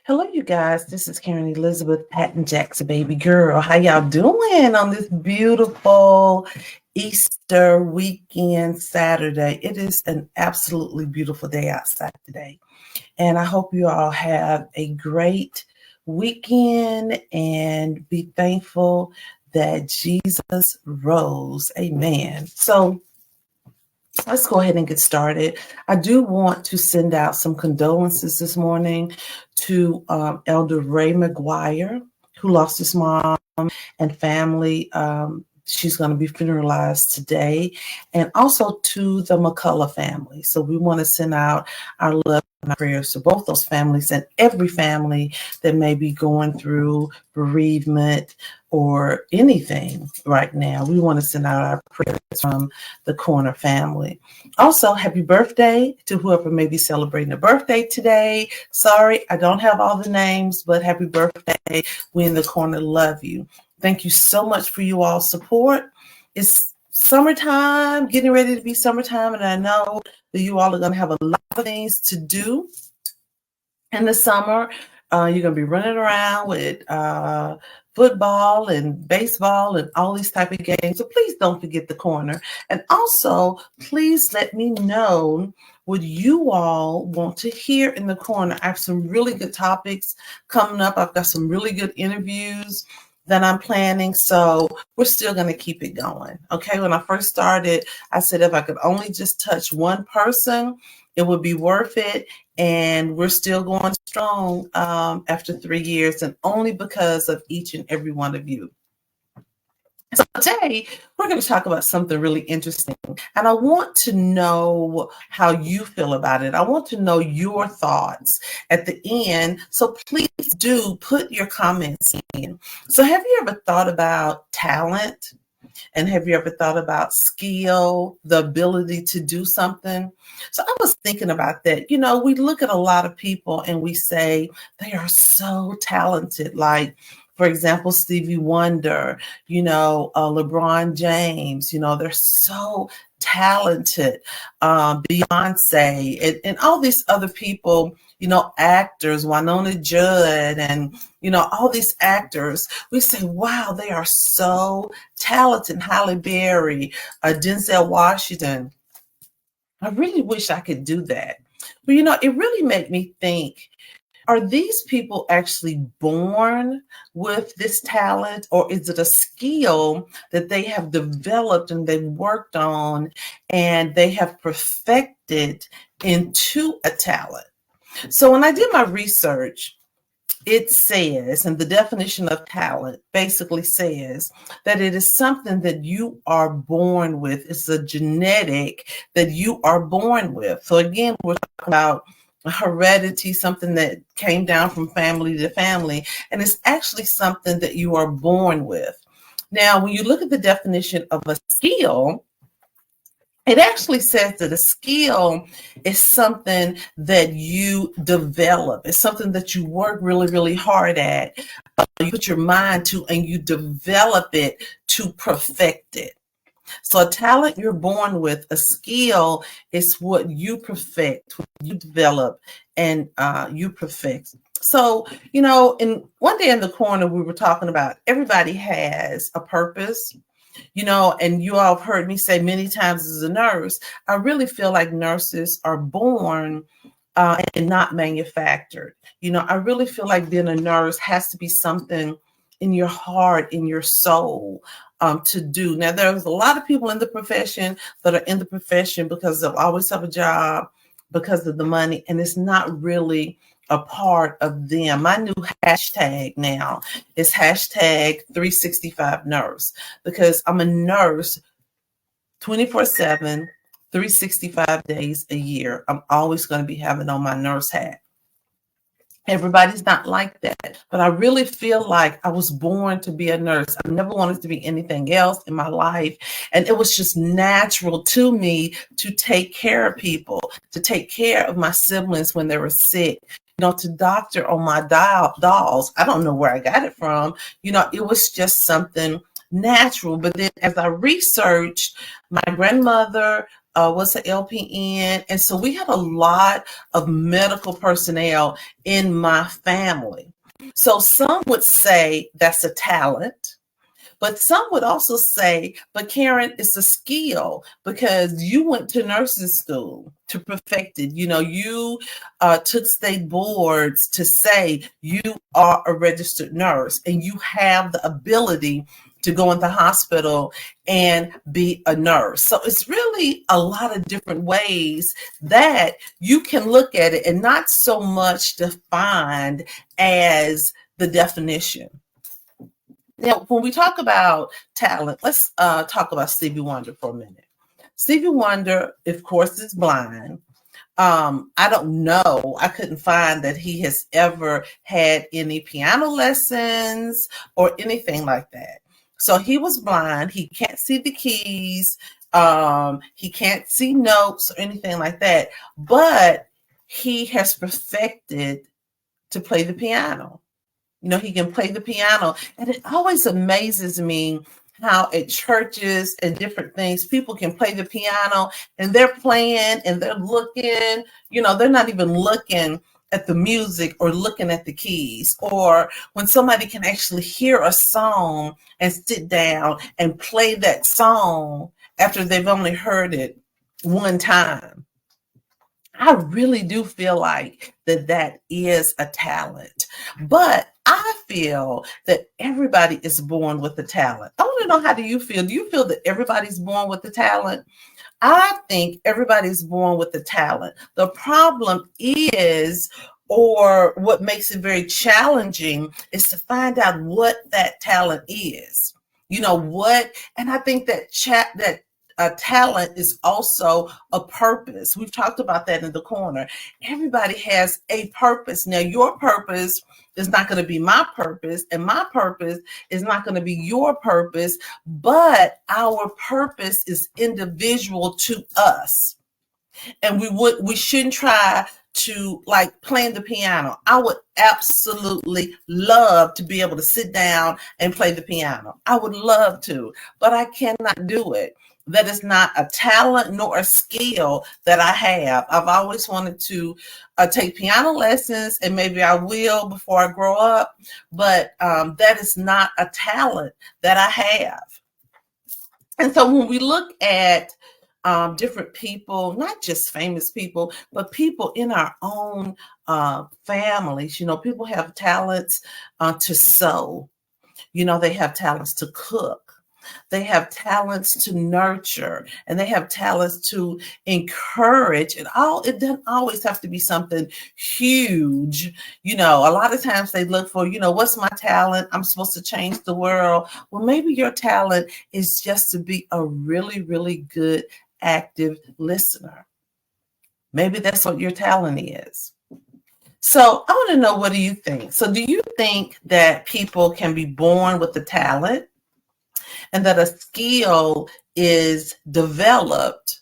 Hello, you guys. This is Karen Elizabeth Patton Jackson, baby girl. How y'all doing on this beautiful Easter weekend Saturday? It is an absolutely beautiful day outside today. And I hope you all have a great weekend and be thankful that Jesus rose. Amen. So, let's go ahead and get started. I do want to send out some condolences this morning to Elder Ray McGuire, who lost his mom and family. She's going to be funeralized today, and also to the McCullough family. So we want to send out our love and our prayers to both those families and every family that may be going through bereavement or anything right now. We want to send out our prayers from the Korner family. Also, happy birthday to whoever may be celebrating a birthday today. Sorry, I don't have all the names, but happy birthday. We in the Korner love you. Thank you so much for you all's support. It's summertime, getting ready to be summertime, and I know that you all are going to have a lot of things to do in the summer. You're going to be running around with football and baseball and all these type of games. So please don't forget the Korner. And also, please let me know what you all want to hear in the Korner. I have some really good topics coming up. I've got some really good interviews that I'm planning. So we're still going to keep it going. Okay. When I first started, I said, if I could only just touch one person, it would be worth it. And we're still going strong after 3 years, and only because of each and every one of you. So today, we're going to talk about something really interesting, and I want to know how you feel about it. I want to know your thoughts at the end, so please do put your comments in. So have you ever thought about talent? And have you ever thought about skill, the ability to do something? So I was thinking about that. You know, we look at a lot of people and we say they are so talented. Like, for example, Stevie Wonder, LeBron James, they're so talented. Beyonce and all these other people, actors, Winona Judd, and, all these actors, we say, wow, they are so talented. Halle Berry, Denzel Washington. I really wish I could do that. But, it really made me think, are these people actually born with this talent, or is it a skill that they have developed and they've worked on and they have perfected into a talent? So when I did my research, it says, and the definition of talent basically says that it is something that you are born with. It's a genetic that you are born with. So again, we're talking about heredity, something that came down from family to family, and it's actually something that you are born with. Now, when you look at the definition of a skill, it actually says that a skill is something that you develop. It's something that you work really, really hard at. You put your mind to, and you develop it to perfect it. So a talent you're born with, a skill is what you perfect, what you develop, and you perfect. So, in one day in the Korner, we were talking about everybody has a purpose. And you all have heard me say many times as a nurse, I really feel like nurses are born and not manufactured. I really feel like being a nurse has to be something in your heart, in your soul, to do. Now, there's a lot of people in the profession that are in the profession because they'll always have a job, because of the money, and it's not really a part of them. My new hashtag now is hashtag 365 nurse, because I'm a nurse 24/7, 365 days a year. I'm always going to be having on my nurse hat. Everybody's not like that, but I really feel like I was born to be a nurse. I never wanted to be anything else in my life. And it was just natural to me to take care of people, to take care of my siblings when they were sick, to doctor on my dolls. I don't know where I got it from. It was just something natural. But then as I researched, my grandmother was an LPN. And so we had a lot of medical personnel in my family. So some would say that's a talent. But some would also say, but Karen, it's a skill because you went to nursing school to perfect it. You took state boards to say you are a registered nurse and you have the ability to go into hospital and be a nurse. So it's really a lot of different ways that you can look at it and not so much defined as the definition. Now, when we talk about talent, let's talk about Stevie Wonder for a minute. Stevie Wonder, of course, is blind. I don't know. I couldn't find that he has ever had any piano lessons or anything like that. So he was blind. He can't see the keys. He can't see notes or anything like that. But he has perfected to play the piano. He can play the piano. And it always amazes me how at churches and different things, people can play the piano and they're playing and they're looking, they're not even looking at the music or looking at the keys. Or when somebody can actually hear a song and sit down and play that song after they've only heard it one time. I really do feel like that is a talent. But I feel that everybody is born with a talent. I want to know, how do you feel? Do you feel that everybody's born with a talent? I think everybody's born with a talent. The problem is, or what makes it very challenging, is to find out what that talent is. And I think that a talent is also a purpose. We've talked about that in the corner. Everybody has a purpose. Now, your purpose is not going to be my purpose, and my purpose is not going to be your purpose, but our purpose is individual to us. And we shouldn't try to, like, playing the piano. I would absolutely love to be able to sit down and play the piano. I would love to, but I cannot do it. That is not a talent nor a skill that I have. I've always wanted to take piano lessons, and maybe I will before I grow up, but that is not a talent that I have. And so when we look at different people, not just famous people, but people in our own families, people have talents to sew. They have talents to cook. They have talents to nurture, and they have talents to encourage. It doesn't always have to be something huge. A lot of times they look for, what's my talent? I'm supposed to change the world. Well, maybe your talent is just to be a really, really good active listener. Maybe that's what your talent is. So I want to know, what do you think? So do you think that people can be born with the talent, and that a skill is developed?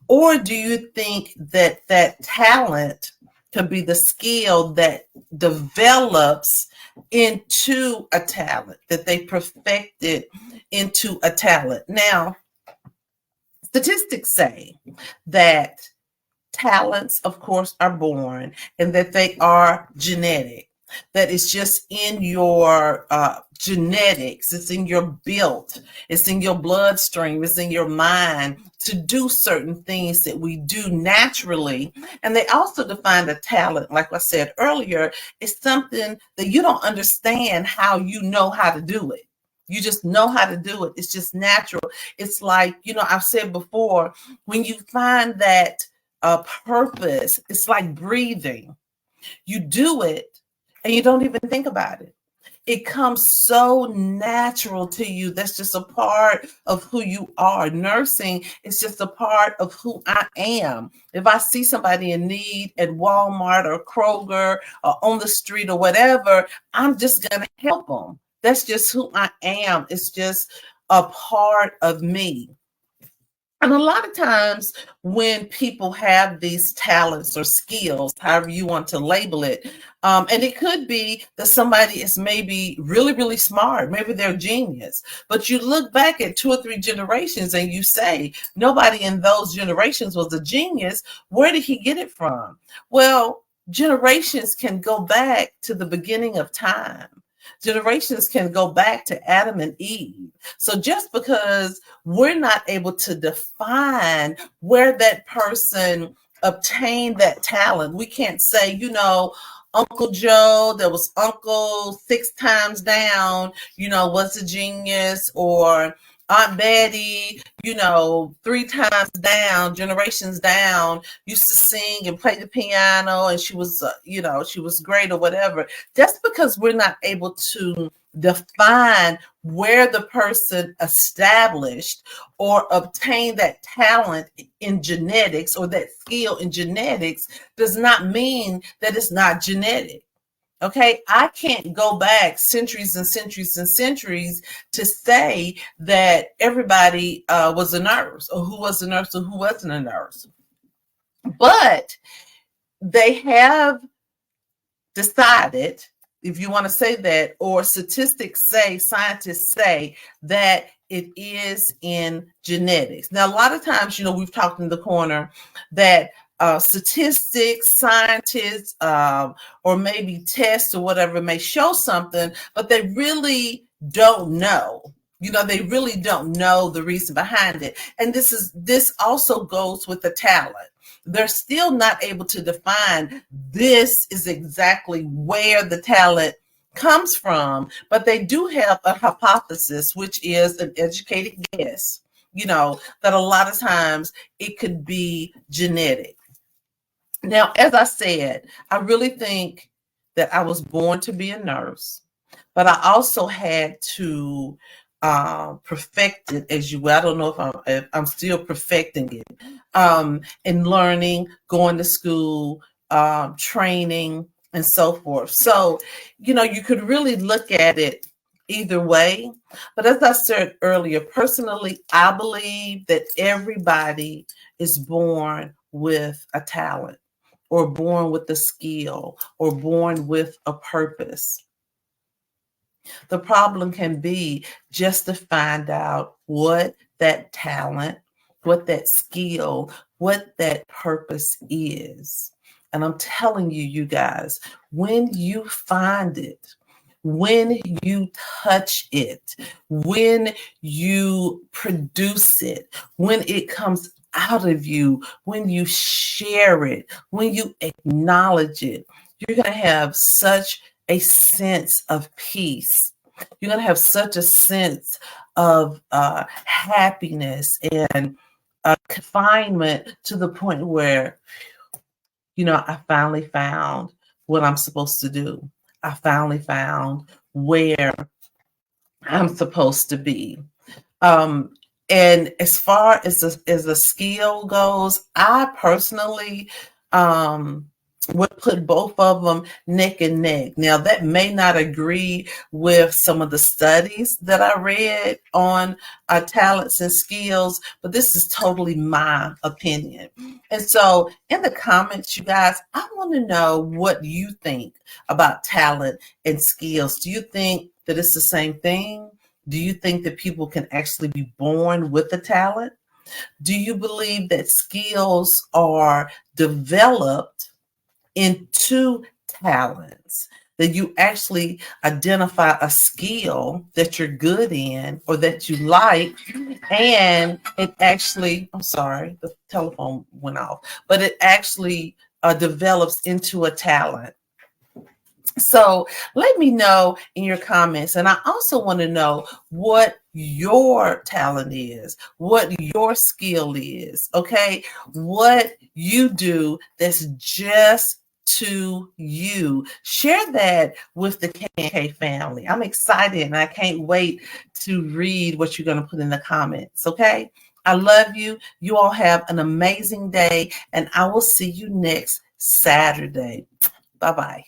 Or do you think that talent could be the skill that develops into a talent, that they perfected into a talent? Now, statistics say that talents, of course, are born, and that they are genetic. That is just in your genetics. It's in your built. It's in your bloodstream. It's in your mind to do certain things that we do naturally. And they also define a talent, like I said earlier, is something that you don't understand how you know how to do it. You just know how to do it. It's just natural. It's like, I've said before, when you find that purpose, it's like breathing. You do it and you don't even think about it. It comes so natural to you. That's just a part of who you are. Nursing is just a part of who I am. If I see somebody in need at Walmart or Kroger or on the street or whatever, I'm just going to help them. That's just who I am. It's just a part of me. And a lot of times when people have these talents or skills, however you want to label it, and it could be that somebody is maybe really, really smart, maybe they're a genius, but you look back at 2 or 3 generations and you say, nobody in those generations was a genius. Where did he get it from? Well, generations can go back to the beginning of time. Generations can go back to Adam and Eve. So just because we're not able to define where that person obtained that talent, we can't say, Uncle Joe, that was Uncle 6 times down, was a genius, or Aunt Betty, 3 times down, generations down, used to sing and play the piano, and she was, she was great or whatever. Just because we're not able to define where the person established or obtained that talent in genetics or that skill in genetics does not mean that it's not genetic. Okay, I can't go back centuries and centuries and centuries to say that everybody was a nurse, or who was a nurse or who wasn't a nurse. But they have decided, if you want to say that, or statistics say, scientists say that it is in genetics. Now, a lot of times, we've talked in the corner that statistics, scientists, or maybe tests or whatever may show something, but they really don't know. They really don't know the reason behind it. And this also goes with the talent. They're still not able to define this is exactly where the talent comes from, but they do have a hypothesis, which is an educated guess, that a lot of times it could be genetic. Now, as I said, I really think that I was born to be a nurse, but I also had to perfect it as you will. I don't know if I'm still perfecting it, and learning, going to school, training, and so forth. So, you could really look at it either way. But as I said earlier, personally, I believe that everybody is born with a talent, or born with a skill, or born with a purpose. The problem can be just to find out what that talent, what that skill, what that purpose is. And I'm telling you, you guys, when you find it, when you touch it, when you produce it, when it comes out of you, when you share it, when you acknowledge it, you're going to have such a sense of peace. You're going to have such a sense of happiness and confinement, to the point where, I finally found what I'm supposed to do. I finally found where I'm supposed to be. And as far as the skill goes, I personally would put both of them neck and neck. Now, that may not agree with some of the studies that I read on talents and skills, but this is totally my opinion. And so in the comments, you guys, I want to know what you think about talent and skills. Do you think that it's the same thing? Do you think that people can actually be born with a talent? Do you believe that skills are developed into talents? That you actually identify a skill that you're good in or that you like, and it actually, I'm sorry, the telephone went off, but it actually develops into a talent. So let me know in your comments. And I also want to know what your talent is, what your skill is, okay? What you do that's just to you. Share that with the K family. I'm excited and I can't wait to read what you're going to put in the comments, okay? I love you. You all have an amazing day, and I will see you next Saturday. Bye-bye.